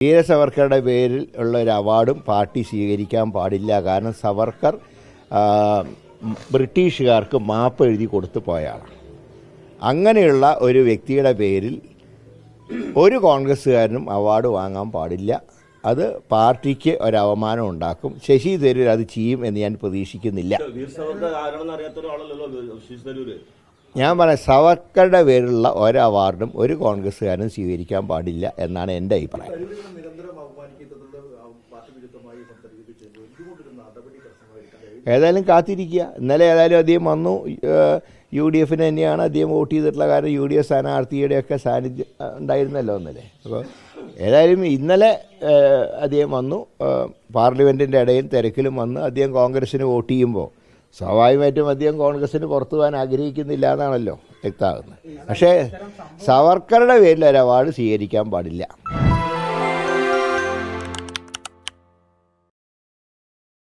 വീര സവർക്കറുടെ പേരിൽ ഉള്ള ഒരു അവാർഡും പാർട്ടി സ്വീകരിക്കാൻ പാടില്ല. കാരണം സവർക്കർ ബ്രിട്ടീഷുകാർക്ക് മാപ്പ് എഴുതി കൊടുത്തു പോയാണ്. അങ്ങനെയുള്ള ഒരു വ്യക്തിയുടെ പേരിൽ ഒരു കോൺഗ്രസ്സുകാരനും അവാർഡ് വാങ്ങാൻ പാടില്ല. അത് പാർട്ടിക്ക് ഒരവമാനം ഉണ്ടാക്കും. ശശി തരൂർ അത് ചെയ്യും എന്ന് ഞാൻ പ്രതീക്ഷിക്കുന്നില്ല. ഞാൻ പറയാം, സവർക്കറുടെ പേരിലുള്ള ഒരു അവാർഡും ഒരു കോൺഗ്രസ്സുകാരനും സ്വീകരിക്കാൻ പാടില്ല എന്നാണ് എൻ്റെ അഭിപ്രായം. ഏതായാലും കാത്തിരിക്കുക. ഇന്നലെ ഏതായാലും അദ്ദേഹം വന്നു. UDF തന്നെയാണ് അദ്ദേഹം വോട്ട് ചെയ്തിട്ടുള്ള. കാരണം UDF സ്ഥാനാർത്ഥിയുടെയൊക്കെ സാന്നിധ്യം ഉണ്ടായിരുന്നല്ലോ ഇന്നലെ. അപ്പോൾ ഏതായാലും ഇന്നലെ അദ്ദേഹം വന്നു. പാർലമെൻറ്റിൻ്റെ ഇടയിൽ തിരക്കിലും വന്ന് അദ്ദേഹം കോൺഗ്രസ്സിന് വോട്ട് ചെയ്യുമ്പോൾ സ്വാഭാവികമായിട്ടും അദ്ദേഹം കോൺഗ്രസ്സിന് പുറത്തു പോകാൻ ആഗ്രഹിക്കുന്നില്ല എന്നാണല്ലോ വ്യക്തമാകുന്നത്. പക്ഷേ സവർക്കറുടെ പേരിൽ ഒരു അവാർഡ് സ്വീകരിക്കാൻ പാടില്ല.